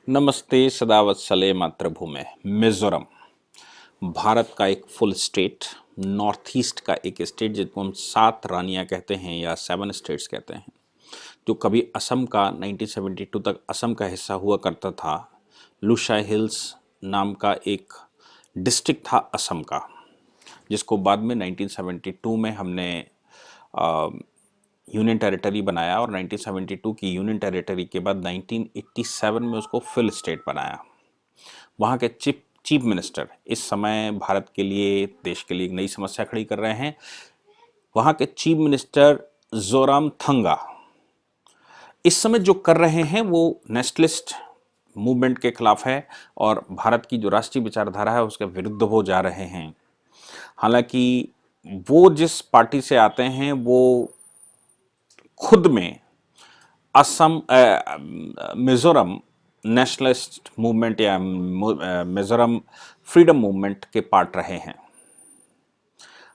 नमस्ते सदावत्सले मातृभूमि। मिजोरम भारत का एक फुल स्टेट, नॉर्थ ईस्ट का एक स्टेट जिसको हम सात रानियां कहते हैं या सेवन स्टेट्स कहते हैं, जो कभी असम का 1972 तक असम का हिस्सा हुआ करता था। लुशाई हिल्स नाम का एक डिस्ट्रिक्ट था असम का, जिसको बाद में 1972 में हमने यूनियन टेरिटरी बनाया और 1972 की यूनियन टेरिटरी के बाद 1987 में उसको फुल स्टेट बनाया। वहाँ के चीफ मिनिस्टर इस समय भारत के लिए, देश के लिए एक नई समस्या खड़ी कर रहे हैं। वहाँ के चीफ मिनिस्टर जोरामथंगा इस समय जो कर रहे हैं वो नेशनलिस्ट मूवमेंट के खिलाफ है और भारत की जो राष्ट्रीय विचारधारा है उसके विरुद्ध हो जा रहे हैं। हालांकि वो जिस पार्टी से आते हैं वो खुद में असम मिजोरम नेशनलिस्ट मूवमेंट या मिजोरम फ्रीडम मूवमेंट के पार्ट रहे हैं।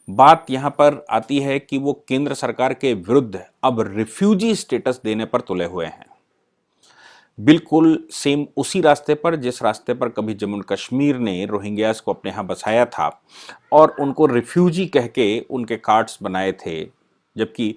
बात यहां पर आती है कि वो केंद्र सरकार के विरुद्ध अब रिफ्यूजी स्टेटस देने पर तुले हुए हैं, बिल्कुल सेम उसी रास्ते पर जिस रास्ते पर कभी जम्मू कश्मीर ने रोहिंग्यास को अपने यहाँ बसाया था और उनको रिफ्यूजी कह के उनके कार्ड्स बनाए थे, जबकि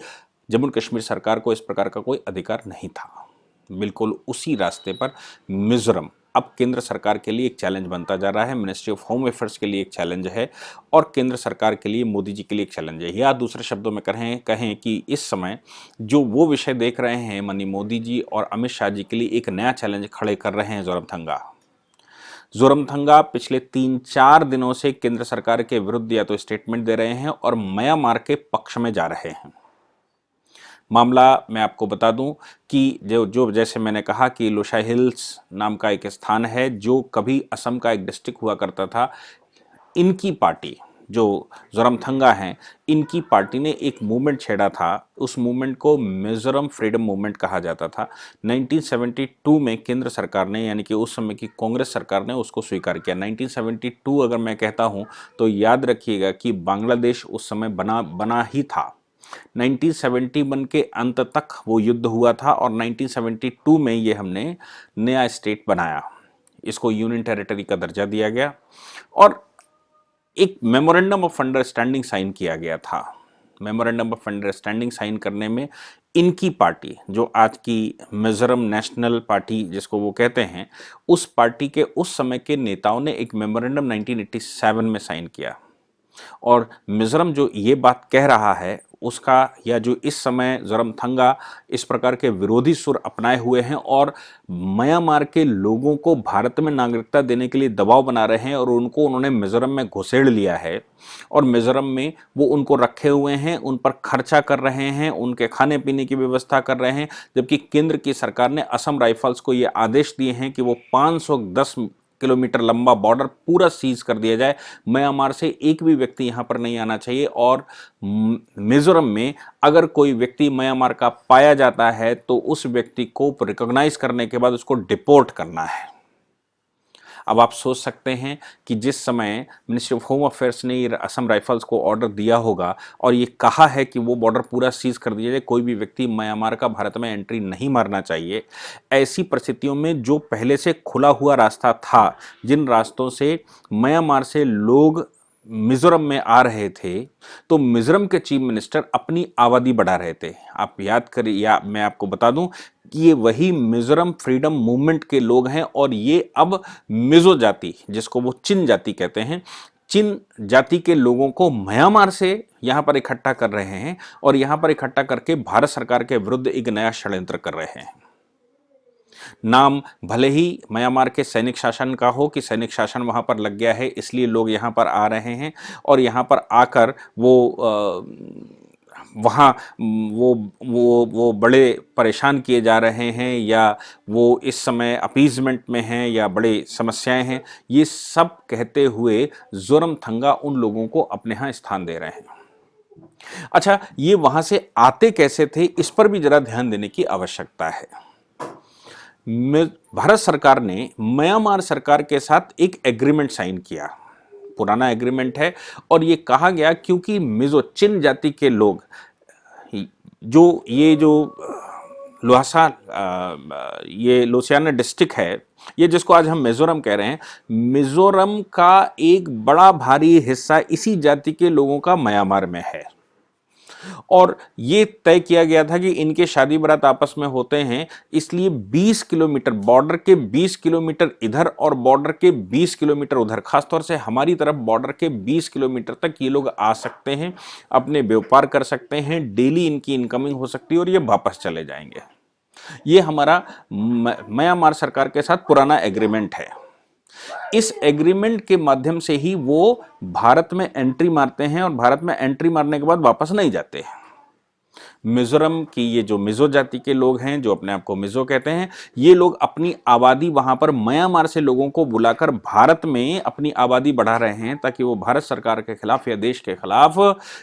जम्मू कश्मीर सरकार को इस प्रकार का कोई अधिकार नहीं था। बिल्कुल उसी रास्ते पर मिजोरम अब केंद्र सरकार के लिए एक चैलेंज बनता जा रहा है, मिनिस्ट्री ऑफ होम अफेयर्स के लिए एक चैलेंज है और केंद्र सरकार के लिए, मोदी जी के लिए एक चैलेंज है। या दूसरे शब्दों में कहें कि इस समय जो वो विषय देख रहे हैं माननीय मोदी जी और अमित शाह जी के लिए एक नया चैलेंज खड़े कर रहे हैं जोरमथंगा पिछले 3-4 दिनों से केंद्र सरकार के विरुद्ध या तो स्टेटमेंट दे रहे हैं और म्यांमार के पक्ष में जा रहे हैं। मामला मैं आपको बता दूं कि जो जैसे मैंने कहा कि लुशाई हिल्स नाम का एक स्थान है जो कभी असम का एक डिस्ट्रिक्ट हुआ करता था। इनकी पार्टी जो जोरामथंगा हैं, इनकी पार्टी ने एक मूवमेंट छेड़ा था। उस मूवमेंट को मिजोरम फ्रीडम मूवमेंट कहा जाता था। 1972 में केंद्र सरकार ने, यानी कि उस समय की कांग्रेस सरकार ने उसको स्वीकार किया। 1972 अगर मैं कहता हूं तो याद रखिएगा कि बांग्लादेश उस समय बना ही था। 1971 के अंत तक वो युद्ध हुआ था और 1972 में ये हमने नया स्टेट बनाया, इसको यूनियन टेरिटरी का दर्जा दिया गया और एक मेमोरेंडम ऑफ अंडरस्टैंडिंग साइन किया गया था। मेमोरेंडम ऑफ अंडरस्टैंडिंग साइन करने में इनकी पार्टी, जो आज की मिजोरम नेशनल पार्टी जिसको वो कहते हैं, उस पार्टी के उस समय के नेताओं ने एक मेमोरेंडम 1987 में साइन किया और मिजोरम जो ये बात कह रहा है उसका, या जो इस समय जोरामथंगा इस प्रकार के विरोधी सुर अपनाए हुए हैं और म्यांमार के लोगों को भारत में नागरिकता देने के लिए दबाव बना रहे हैं और उन्होंने मिजोरम में घुसेड़ लिया है और मिजोरम में वो उनको रखे हुए हैं, उन पर खर्चा कर रहे हैं, उनके खाने पीने की व्यवस्था कर रहे हैं, जबकि केंद्र की सरकार ने असम राइफल्स को ये आदेश दिए हैं कि वो 510 किलोमीटर लंबा बॉर्डर पूरा सीज कर दिया जाए। म्यांमार से एक भी व्यक्ति यहां पर नहीं आना चाहिए और मिजोरम में अगर कोई व्यक्ति म्यांमार का पाया जाता है तो उस व्यक्ति को रिकॉग्नाइज करने के बाद उसको डिपोर्ट करना है। अब आप सोच सकते हैं कि जिस समय मिनिस्ट्री ऑफ होम अफेयर्स ने असम राइफल्स को ऑर्डर दिया होगा और ये कहा है कि वो बॉर्डर पूरा सीज कर दिया जाए, कोई भी व्यक्ति म्यांमार का भारत में एंट्री नहीं मारना चाहिए। ऐसी परिस्थितियों में जो पहले से खुला हुआ रास्ता था, जिन रास्तों से म्यांमार से लोग मिजोरम में आ रहे थे, तो मिजोरम के चीफ मिनिस्टर अपनी आबादी बढ़ा रहे थे। आप याद करिए, या मैं आपको बता दूं कि ये वही मिजोरम फ्रीडम मूवमेंट के लोग हैं और ये अब मिजो जाति, जिसको वो चिन जाति कहते हैं, चिन जाति के लोगों को म्यांमार से यहां पर इकट्ठा कर रहे हैं और यहां पर इकट्ठा करके भारत सरकार के विरुद्ध एक नया षड्यंत्र कर रहे हैं। नाम भले ही म्यांमार के सैनिक शासन का हो कि सैनिक शासन वहां पर लग गया है इसलिए लोग यहां पर आ रहे हैं और यहां पर आकर वो वहाँ वो बड़े परेशान किए जा रहे हैं या वो इस समय अपीजमेंट में हैं या बड़े समस्याएं हैं, ये सब कहते हुए जोरामथंगा उन लोगों को अपने यहाँ स्थान दे रहे हैं। अच्छा, ये वहां से आते कैसे थे, इस पर भी जरा ध्यान देने की आवश्यकता है। भारत सरकार ने म्यांमार सरकार के साथ एक एग्रीमेंट साइन किया, पुराना एग्रीमेंट है और ये कहा गया क्योंकि मिजो चिन जाति के लोग जो लुहासा ये लोसियाना डिस्ट्रिक्ट है, ये जिसको आज हम मिजोरम कह रहे हैं, मिजोरम का एक बड़ा भारी हिस्सा इसी जाति के लोगों का म्यांमार में है। और ये तय किया गया था कि इनके शादी बारात आपस में होते हैं, इसलिए 20 किलोमीटर, बॉर्डर के 20 किलोमीटर इधर और बॉर्डर के 20 किलोमीटर उधर, खासतौर से हमारी तरफ बॉर्डर के 20 किलोमीटर तक ये लोग आ सकते हैं, अपने व्यापार कर सकते हैं, डेली इनकी इनकमिंग हो सकती है और ये वापस चले जाएंगे। ये हमारा म्यांमार सरकार के साथ पुराना एग्रीमेंट है। इस एग्रीमेंट के माध्यम से ही वो भारत में एंट्री मारते हैं और भारत में एंट्री मारने के बाद वापस नहीं जाते हैं। मिजोरम की ये जो मिजो जाति के लोग हैं, जो अपने आप को मिजो कहते हैं, ये लोग अपनी आबादी वहां पर म्यांमार से लोगों को बुलाकर भारत में अपनी आबादी बढ़ा रहे हैं, ताकि वो भारत सरकार के खिलाफ या देश के खिलाफ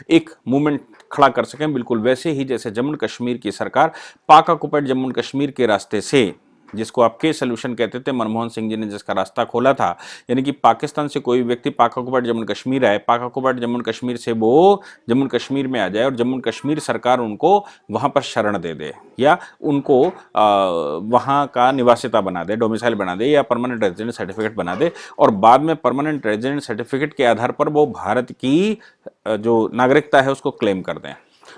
एक मूवमेंट खड़ा कर सकें। बिल्कुल वैसे ही जैसे जम्मू कश्मीर की सरकार पाक ऑक्युपाइड जम्मू कश्मीर के रास्ते से, जिसको आप के सॉल्यूशन कहते थे, मनमोहन सिंह जी ने जिसका रास्ता खोला था, यानी कि पाकिस्तान से कोई व्यक्ति पाक ऑक्युपाइड जम्मू कश्मीर आए, पाक ऑक्युपाइड जम्मू कश्मीर से वो जम्मू कश्मीर में आ जाए और जम्मू कश्मीर सरकार उनको वहां पर शरण दे दे या उनको वहां का निवासिता बना दे, डोमिसाइल बना दे या परमानेंट रेजिडेंट सर्टिफिकेट बना दे, और बाद में परमानेंट रेजिडेंट सर्टिफिकेट के आधार पर वो भारत की जो नागरिकता है उसको क्लेम कर दें।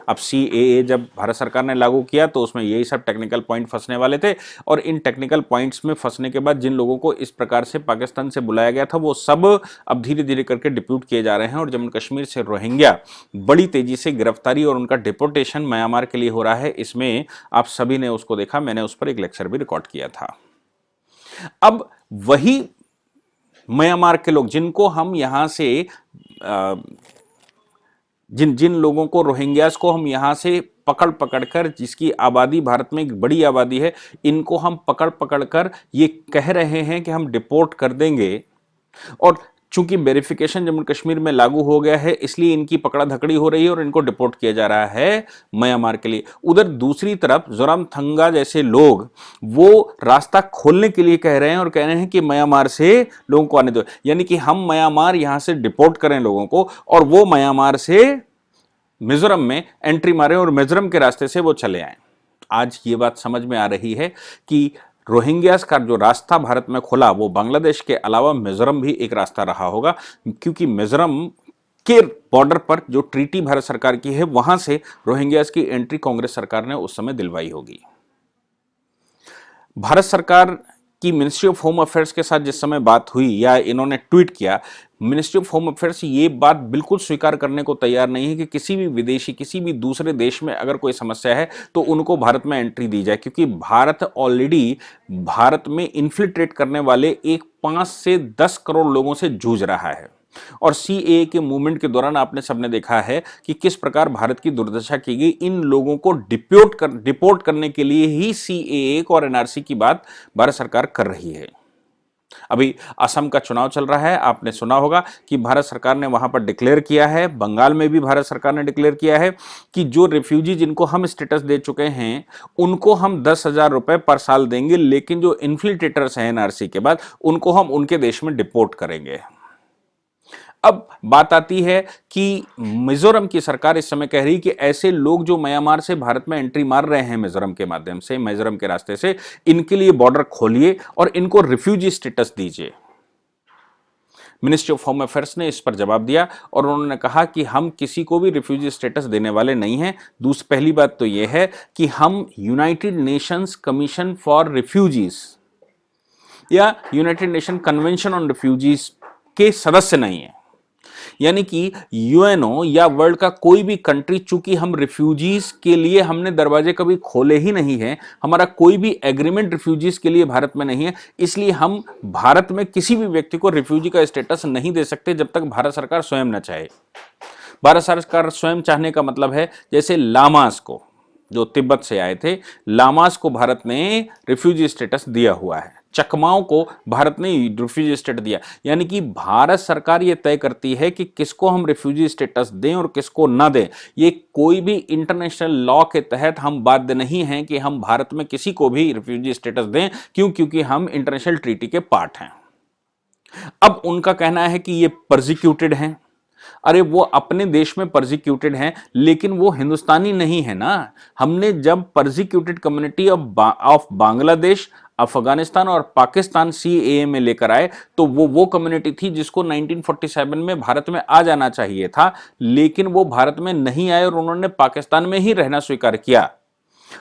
अब CAA जब भारत सरकार ने लागू किया तो उसमें यही सब टेक्निकल पॉइंट फंसने वाले थे, और इन टेक्निकल पॉइंट्स में फंसने के बाद जिन लोगों को इस प्रकार से पाकिस्तान से बुलाया गया था वो सब अब धीरे धीरे करके डिप्यूट किए जा रहे हैं, और जम्मू कश्मीर से रोहिंग्या बड़ी तेजी से गिरफ्तारी और उनका डिपोर्टेशन म्यांमार के लिए हो रहा है। इसमें आप सभी ने उसको देखा, मैंने उस पर एक लेक्चर भी रिकॉर्ड किया था। अब वही म्यांमार के लोग जिनको हम यहां से जिन जिन लोगों को, रोहिंग्यास को हम यहां से पकड़ पकड़कर, जिसकी आबादी भारत में एक बड़ी आबादी है, इनको हम पकड़ पकड़कर ये कह रहे हैं कि हम डिपोर्ट कर देंगे, और चूंकि वेरिफिकेशन जम्मू कश्मीर में लागू हो गया है इसलिए इनकी पकड़ा धकड़ी हो रही है और इनको डिपोर्ट किया जा रहा है म्यांमार के लिए। उधर दूसरी तरफ जोरामथंगा जैसे लोग वो रास्ता खोलने के लिए कह रहे हैं और कह रहे हैं कि म्यांमार से लोगों को आने दो, यानी कि हम म्यांमार यहां से डिपोर्ट करें लोगों को और वो म्यांमार से मिजोरम में एंट्री मारे और मिजोरम के रास्ते से वो चले आए। आज ये बात समझ में आ रही है कि रोहिंग्यास का जो रास्ता भारत में खुला वो बांग्लादेश के अलावा मिजोरम भी एक रास्ता रहा होगा, क्योंकि मिजोरम के बॉर्डर पर जो ट्रीटी भारत सरकार की है वहां से रोहिंग्यास की एंट्री कांग्रेस सरकार ने उस समय दिलवाई होगी। भारत सरकार की मिनिस्ट्री ऑफ होम अफेयर्स के साथ जिस समय बात हुई या इन्होंने ट्वीट किया, मिनिस्ट्री ऑफ होम अफेयर्स ये बात बिल्कुल स्वीकार करने को तैयार नहीं है कि किसी भी विदेशी, किसी भी दूसरे देश में अगर कोई समस्या है तो उनको भारत में एंट्री दी जाए, क्योंकि भारत ऑलरेडी भारत में इन्फिल्ट्रेट करने वाले एक 5 से 10 करोड़ लोगों से जूझ रहा है। और CAA के मूवमेंट के दौरान आपने सबने देखा है कि किस प्रकार भारत की दुर्दशा की गई। इन लोगों को डिपोर्ट करने के लिए ही CAA और NRC की बात भारत सरकार कर रही है। अभी असम का चुनाव चल रहा है, आपने सुना होगा कि भारत सरकार ने वहां पर डिक्लेयर किया है, बंगाल में भी भारत सरकार ने डिक्लेयर किया है कि जो रिफ्यूजी जिनको हम स्टेटस दे चुके हैं उनको हम 10,000 रुपए पर साल देंगे, लेकिन जो इन्फिल्ट्रेटर्स हैं NRC के बाद उनको हम उनके देश में डिपोर्ट करेंगे। अब बात आती है कि मिजोरम की सरकार इस समय कह रही कि ऐसे लोग जो म्यांमार से भारत में एंट्री मार रहे हैं मिजोरम के माध्यम से, मिजोरम के रास्ते से, इनके लिए बॉर्डर खोलिए और इनको रिफ्यूजी स्टेटस दीजिए। मिनिस्ट्री ऑफ होम अफेयर्स ने इस पर जवाब दिया और उन्होंने कहा कि हम किसी को भी रिफ्यूजी स्टेटस देने वाले नहीं हैं। पहली बात तो यह है कि हम United Nations Commission for Refugees या United Nation Convention on Refugees के सदस्य नहीं है, यानी कि UNO या वर्ल्ड का कोई भी कंट्री, चूंकि हम रिफ्यूजीज के लिए हमने दरवाजे कभी खोले ही नहीं है, हमारा कोई भी एग्रीमेंट रिफ्यूजीज के लिए भारत में नहीं है, इसलिए हम भारत में किसी भी व्यक्ति को रिफ्यूजी का स्टेटस नहीं दे सकते जब तक भारत सरकार स्वयं न चाहे। भारत सरकार स्वयं चाहने का मतलब है जैसे लामास को, जो तिब्बत से आए थे, लामास को भारत ने रिफ्यूजी स्टेटस दिया हुआ है, चकमाओं को भारत ने रिफ्यूजी स्टेटस दिया, यानी कि भारत सरकार यह तय करती है कि किसको हम रिफ्यूजी स्टेटस दें और किसको ना दें। ये कोई भी इंटरनेशनल लॉ के तहत हम बाध्य नहीं हैं कि हम भारत में किसी को भी रिफ्यूजी स्टेटस दें, क्योंकि हम इंटरनेशनल ट्रीटी के पार्ट हैं। अब उनका कहना है कि ये परसिक्यूटेड हैं, अरे वो अपने देश में परसिक्यूटेड हैं, लेकिन वो हिंदुस्तानी नहीं है ना। हमने जब persecuted community of Bangladesh, Afghanistan और पाकिस्तान सीएए में लेकर आए, तो वो कम्युनिटी थी जिसको 1947 में भारत में आ जाना चाहिए था, लेकिन वो भारत में नहीं आए और उन्होंने पाकिस्तान में ही रहना स्वीकार किया।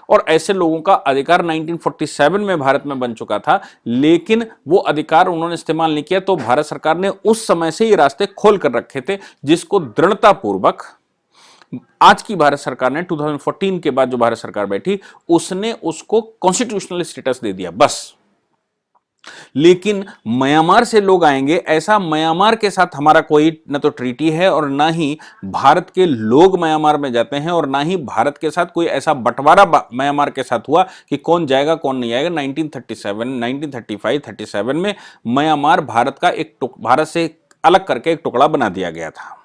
और ऐसे लोगों का अधिकार 1947 में भारत में बन चुका था, लेकिन वो अधिकार उन्होंने इस्तेमाल नहीं किया। तो भारत सरकार ने उस समय से ये रास्ते खोल कर रखे थे, जिसको दृढ़तापूर्वक आज की भारत सरकार ने 2014 के बाद जो भारत सरकार बैठी, उसने उसको कॉन्स्टिट्यूशनल स्टेटस दे दिया बस। लेकिन म्यांमार से लोग आएंगे, ऐसा म्यांमार के साथ हमारा कोई न तो ट्रीटी है और ना ही भारत के लोग म्यांमार में जाते हैं, और ना ही भारत के साथ कोई ऐसा बंटवारा म्यांमार के साथ हुआ कि कौन जाएगा कौन नहीं आएगा। 1937, 1935, 37 में म्यांमार भारत से अलग करके एक टुकड़ा बना दिया गया था।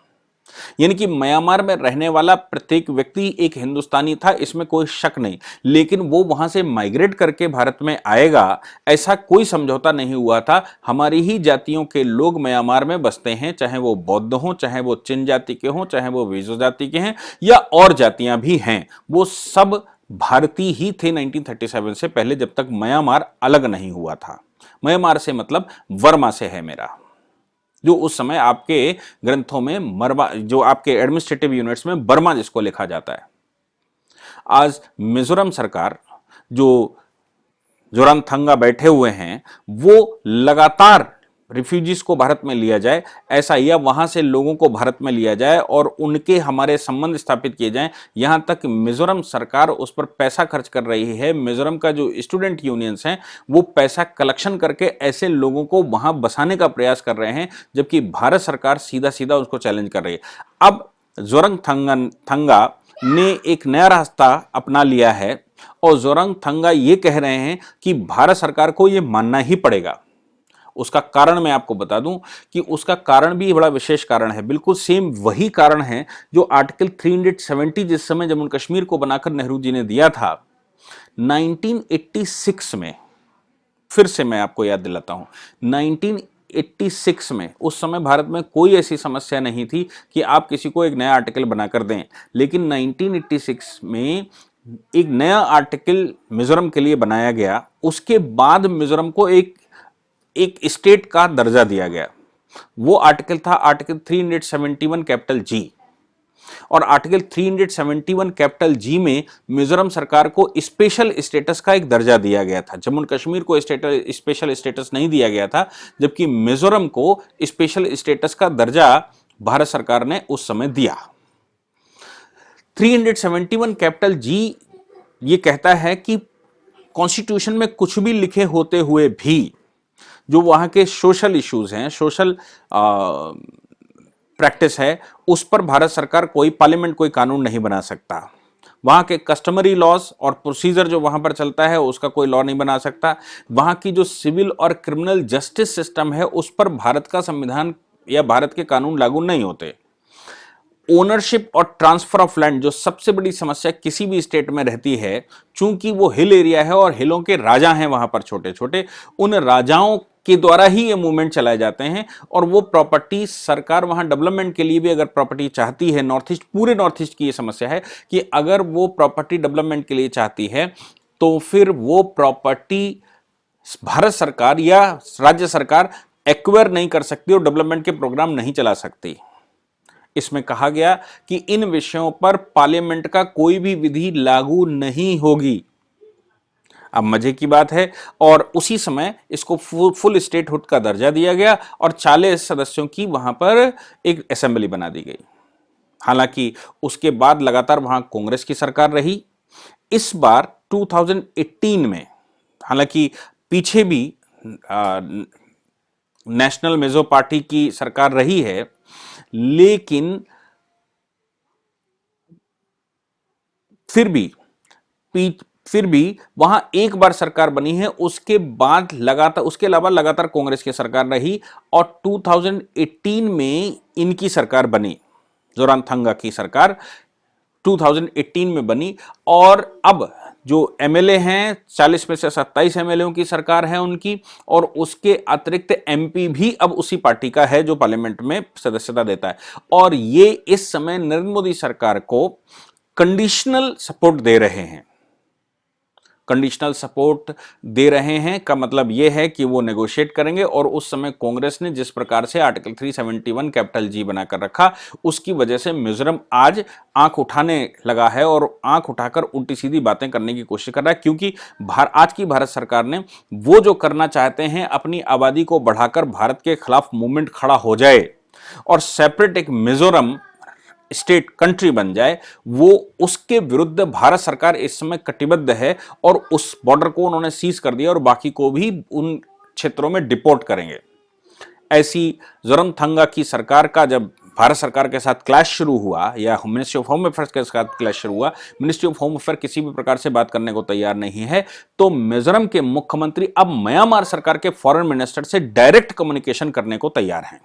यानी कि म्यांमार में रहने वाला प्रत्येक व्यक्ति एक हिंदुस्तानी था, इसमें कोई शक नहीं। लेकिन वो वहां से माइग्रेट करके भारत में आएगा, ऐसा कोई समझौता नहीं हुआ था। हमारी ही जातियों के लोग म्यांमार में बसते हैं, चाहे वो बौद्ध हों, चाहे वो चिन जाति के हों, चाहे वो वीजो जाति के हैं या और जातियां भी हैं, वो सब भारतीय ही थे 1937 से पहले, जब तक म्यांमार अलग नहीं हुआ था। म्यांमार से मतलब वर्मा से है मेरा, जो उस समय आपके ग्रंथों में मरवा, जो आपके एडमिनिस्ट्रेटिव यूनिट्स में बर्मा जिसको लिखा जाता है। आज मिजोरम सरकार, जो जोरामथंगा बैठे हुए हैं, वो लगातार रिफ्यूजीज को भारत में लिया जाए ऐसा, या वहां से लोगों को भारत में लिया जाए और उनके हमारे संबंध स्थापित किए जाएं, यहां तक मिजोरम सरकार उस पर पैसा खर्च कर रही है। मिजोरम का जो स्टूडेंट यूनियंस हैं, वो पैसा कलेक्शन करके ऐसे लोगों को वहां बसाने का प्रयास कर रहे हैं, जबकि भारत सरकार सीधा सीधा उसको चैलेंज कर रही है। अब जोरमथंगा ने एक नया रास्ता अपना लिया है और जोरमथंगा ये कह रहे हैं कि भारत सरकार को ये मानना ही पड़ेगा। उसका कारण मैं आपको बता दूं कि उसका कारण भी बड़ा विशेष कारण है, बिल्कुल सेम वही कारण है जो आर्टिकल 370 जिस समय जम्मू कश्मीर को बनाकर नेहरू जी ने दिया था 1986 में। फिर से मैं आपको याद दिलाता हूं, 1986 में, उस समय भारत में कोई ऐसी समस्या नहीं थी कि आप किसी को एक नया आर्टिकल बनाकर दें, लेकिन 1986 में एक नया आर्टिकल मिजोरम के लिए बनाया गया। उसके बाद मिजोरम को एक स्टेट का दर्जा दिया गया। वो आर्टिकल था आर्टिकल 371 कैपिटल जी, और आर्टिकल 371 कैपिटल जी में मिजोरम सरकार को स्पेशल स्टेटस का एक दर्जा दिया गया था। जम्मू कश्मीर को स्पेशल स्टेटस नहीं दिया गया था, जबकि मिजोरम को स्पेशल स्टेटस का दर्जा भारत सरकार ने उस समय दिया। 371 कैपिटल जी ये कहता है कि कॉन्स्टिट्यूशन में कुछ भी लिखे होते हुए भी जो वहां के सोशल इश्यूज हैं, सोशल प्रैक्टिस है, उस पर भारत सरकार कोई पार्लियामेंट कोई कानून नहीं बना सकता। वहां के कस्टमरी लॉज और प्रोसीजर जो वहां पर चलता है उसका कोई लॉ नहीं बना सकता। वहां की जो सिविल और क्रिमिनल जस्टिस सिस्टम है उस पर भारत का संविधान या भारत के कानून लागू नहीं होते। ओनरशिप और ट्रांसफर ऑफ लैंड जो सबसे बड़ी समस्या किसी भी स्टेट में रहती है, चूंकि वो हिल एरिया है और हिलों के राजा हैं वहां पर छोटे छोटे, उन राजाओं के द्वारा ही ये मूवमेंट चलाए जाते हैं। और वो प्रॉपर्टी सरकार वहां डेवलपमेंट के लिए भी अगर प्रॉपर्टी चाहती है, नॉर्थ ईस्ट, पूरे नॉर्थ ईस्ट की ये समस्या है कि अगर वो प्रॉपर्टी डेवलपमेंट के लिए चाहती है तो फिर वो प्रॉपर्टी भारत सरकार या राज्य सरकार एक्वायर नहीं कर सकती और डेवलपमेंट के प्रोग्राम नहीं चला सकती। इसमें कहा गया कि इन विषयों पर पार्लियामेंट का कोई भी विधि लागू नहीं होगी। अब मजे की बात है, और उसी समय इसको फुल स्टेटहुड का दर्जा दिया गया और 40 सदस्यों की वहां पर एक असेंबली बना दी गई। हालांकि उसके बाद लगातार वहां कांग्रेस की सरकार रही। इस बार 2018 में, हालांकि पीछे भी नेशनल मिजो पार्टी की सरकार रही है, लेकिन फिर भी वहां एक बार सरकार बनी है। उसके बाद लगातार, उसके अलावा लगातार कांग्रेस की सरकार रही और 2018 में इनकी सरकार बनी, जोरामथंगा की सरकार 2018 में बनी। और अब जो एमएलए हैं 40 में से 27 एमएलए की सरकार है उनकी, और उसके अतिरिक्त एमपी भी अब उसी पार्टी का है जो पार्लियामेंट में सदस्यता देता है। और ये इस समय नरेंद्र मोदी सरकार को कंडीशनल सपोर्ट दे रहे हैं। कंडीशनल सपोर्ट दे रहे हैं का मतलब यह है कि वो नेगोशिएट करेंगे, और उस समय कांग्रेस ने जिस प्रकार से आर्टिकल 371 कैपिटल जी बनाकर रखा, उसकी वजह से मिजोरम आज आंख उठाने लगा है और आंख उठाकर उल्टी सीधी बातें करने की कोशिश कर रहा है, क्योंकि आज की भारत सरकार ने वो जो करना चाहते हैं, अपनी आबादी को बढ़ाकर भारत के खिलाफ मूवमेंट खड़ा हो जाए और सेपरेट एक मिजोरम स्टेट कंट्री बन जाए, वो उसके विरुद्ध भारत सरकार इस समय कटिबद्ध है, और उस बॉर्डर को उन्होंने सीज कर दिया और बाकी को भी उन क्षेत्रों में डिपोर्ट करेंगे। ऐसी जोरमथंगा की सरकार का जब भारत सरकार के साथ क्लैश शुरू हुआ, या मिनिस्ट्री ऑफ होम अफेयर्स के साथ क्लैश शुरू हुआ, मिनिस्ट्री ऑफ होम अफेयर किसी भी प्रकार से बात करने को तैयार नहीं है, तो मिजोरम के मुख्यमंत्री अब म्यांमार सरकार के फॉरेन मिनिस्टर से डायरेक्ट कम्युनिकेशन करने को तैयार हैं,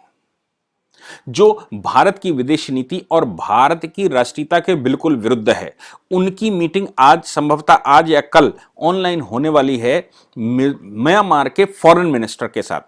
जो भारत की विदेश नीति और भारत की राष्ट्रीयता के बिल्कुल विरुद्ध है। उनकी मीटिंग आज संभवतः आज या कल ऑनलाइन होने वाली है म्यांमार के फॉरेन मिनिस्टर के साथ,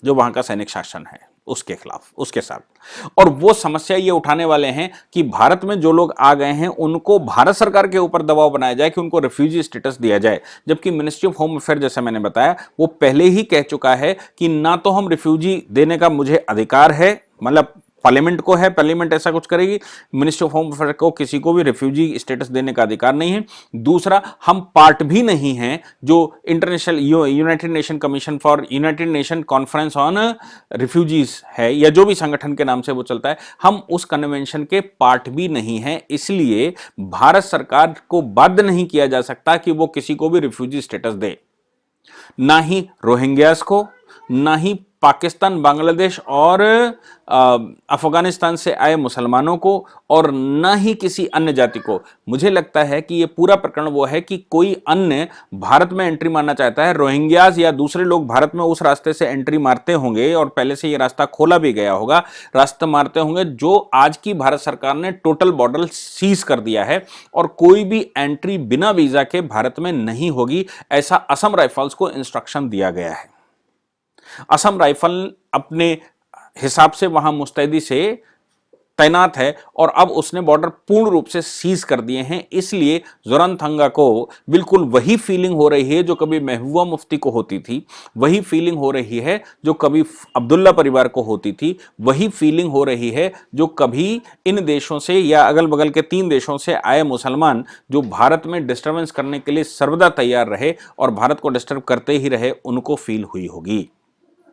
जो वहां का सैनिक शासन है उसके खिलाफ, उसके साथ। और वो समस्या ये उठाने वाले हैं कि भारत में जो लोग आ गए हैं उनको भारत सरकार के ऊपर दबाव बनाया जाए कि उनको रिफ्यूजी स्टेटस दिया जाए, जबकि मिनिस्ट्री ऑफ होम अफेयर, जैसे मैंने बताया, वो पहले ही कह चुका है कि ना तो हम रिफ्यूजी देने का मुझे अधिकार है, मतलब पार्लियामेंट को है, पार्लियामेंट ऐसा कुछ करेगी, मिनिस्ट्री ऑफ होम अफेयर को किसी को भी रिफ्यूजी स्टेटस देने का अधिकार नहीं है। दूसरा, हम पार्ट भी नहीं हैं जो international United nation commission for United nation conference on refugees है, या जो भी संगठन के नाम से वो चलता है, हम उस कन्वेंशन के पार्ट भी नहीं हैं। इसलिए भारत सरकार को बाध्य नहीं किया जा सकता कि वो किसी को भी रिफ्यूजी स्टेटस दे, ना ही रोहिंग्यास को, ना ही पाकिस्तान, बांग्लादेश और अफगानिस्तान से आए मुसलमानों को, और न ही किसी अन्य जाति को। मुझे लगता है कि यह पूरा प्रकरण वो है कि कोई अन्य भारत में एंट्री मारना चाहता है, रोहिंग्यास या दूसरे लोग भारत में उस रास्ते से एंट्री मारते होंगे, और पहले से यह रास्ता खोला भी गया होगा, रास्ता मारते होंगे, जो आज की भारत सरकार ने टोटल बॉर्डर सीज कर दिया है, और कोई भी एंट्री बिना वीजा के भारत में नहीं होगी, ऐसा असम राइफल्स को इंस्ट्रक्शन दिया गया है। असम राइफल अपने हिसाब से वहां मुस्तैदी से तैनात है, और अब उसने बॉर्डर पूर्ण रूप से सीज कर दिए हैं। इसलिए जोरमथंगा को बिल्कुल वही फीलिंग हो रही है जो कभी महबूबा मुफ्ती को होती थी, वही फीलिंग हो रही है जो कभी अब्दुल्ला परिवार को होती थी, वही फीलिंग हो रही है जो कभी इन देशों से या अगल बगल के 3 देशों से आए मुसलमान जो भारत में डिस्टर्बेंस करने के लिए सर्वदा तैयार रहे और भारत को डिस्टर्ब करते ही रहे, उनको फील हुई होगी।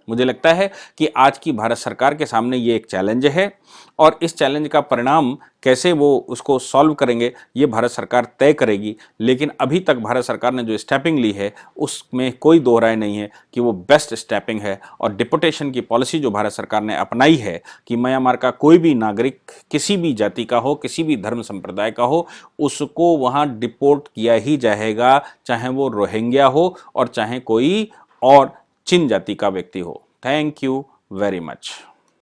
मुझे लगता है कि आज की भारत सरकार के सामने ये एक चैलेंज है, और इस चैलेंज का परिणाम कैसे वो उसको सॉल्व करेंगे ये भारत सरकार तय करेगी। लेकिन अभी तक भारत सरकार ने जो स्टेपिंग ली है उसमें कोई दो राय नहीं है कि वो बेस्ट स्टेपिंग है। और डिपोटेशन की पॉलिसी जो भारत सरकार ने अपनाई है कि म्यांमार का कोई भी नागरिक किसी भी जाति का हो, किसी भी धर्म संप्रदाय का हो, उसको वहाँ डिपोर्ट किया ही जाएगा, चाहे वो रोहिंग्या हो और चाहे कोई और चिन जाति का व्यक्ति हो। Thank you very much.